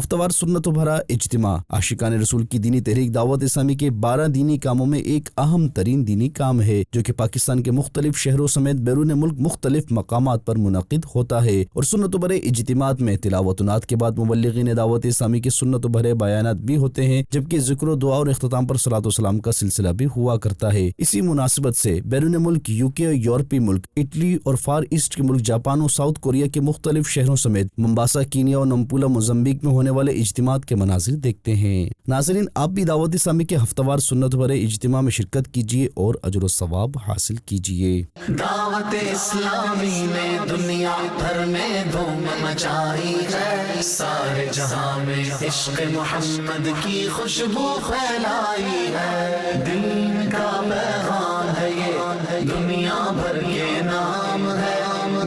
ہفتہ وار سنتوں بھرا اجتماع عاشقان رسول کی دینی تحریک دعوت اسلامی کے 12 دینی کاموں میں ایک اہم ترین دینی کام ہے جو کہ پاکستان کے مختلف شہروں سمیت بیرون ملک مختلف مقامات پر منعقد ہوتا ہے، اور سنتوں بھرے اجتماعات میں تلاوت و نعت کے بعد مبلغین دعوت اسلامی کے سنتوں بھرے بیانات بھی ہوتے ہیں، جبکہ ذکر و دعا اور اختتام پر صلاۃ و سلام کا سلسلہ بھی ہوا کرتا ہے۔ اسی مناسبت سے بیرون ملک UK اور یورپی ملک اٹلی اور فار ایسٹ کے ملک جاپان اور ساؤتھ کوریا کے مختلف شہروں سمیت ممباسا کینیا اور نمپولا موزمبیق میں ہونے والے اجتماعات کے مناظر دیکھتے ہیں۔ ناظرین، آپ بھی دعوت اسلامی کے ہفتہ وار سنت بھرے اجتماع میں شرکت کیجیے اور اجر و ثواب حاصل کیجیے۔ دعوت اسلامی نے دنیا بھر میں دھوم مچائی ہے، سارے جہاں میں عشق محمد کی خوشبو پھیلائی ہے، دین کا پیغام ہے یہ، دنیا بھر کے نام ہے،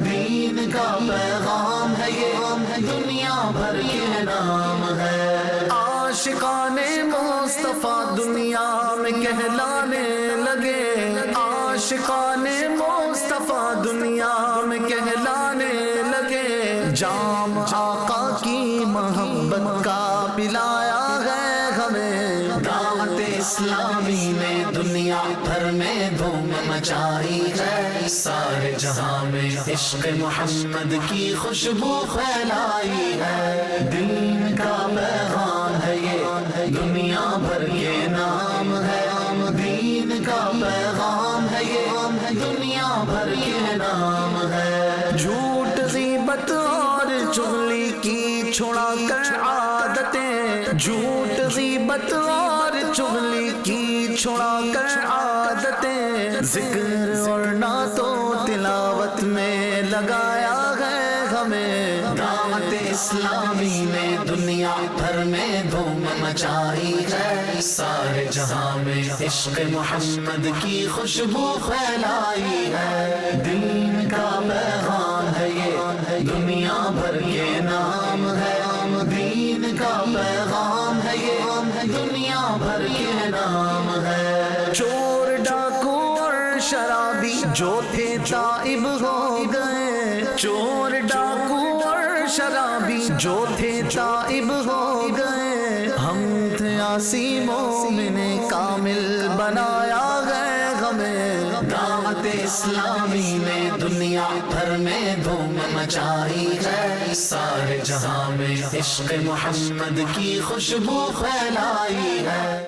دین کا پیغام ہے یہ، دنیا بھر کے نام ہے۔ عاشقان مصطفیٰ دنیا میں کہلانے لگے، عاشقان مصطفیٰ دنیا میں کہلانے لگے، جام آقا کی محبت کا پلایا ہے ہمیں۔ دعوت اسلامی نے دنیا بھر میں دھوم مچائی ہے، سارے جہاں میں عشق محمد کی خوشبو پھیلائی ہے، دین کا پیغام ہے یہ، دنیا بھر کے نام ہے، دین کا پیغام ہے یہ، دنیا بھر کے نام ہے۔ جھوٹ غیبت اور چغلی کی چھڑا کر عادتیں، جھوٹ غیبت اور چغلی کی چھڑا کر عادتیں، ذکر اور نعت و تلاوت میں لگایا ہے ہمیں۔ دعوت اسلامی نے دنیا بھر میں دھوم مچائی ہے، سارے جہاں میں عشق محمد کی خوشبو پھیلائی ہے، دین کا پیغام ہے یہ، دنیا بھر کے نام ہے، دین کا پیغام ہے یہ، دنیا بھر کے نام ہے۔ چور ڈاکو اور شرابی جو تھے تائب ہو گئے، چور ڈاکو اور شرابی جو تھے تائب ہو گئے، ہم تھے عاصی مومن کامل بنایا ہے ہمیں۔ دعوت اسلامی نے دنیا بھر میں دھوم مچائی ہے، سارے جہاں میں عشق محمد کی خوشبو پھیلائی ہے۔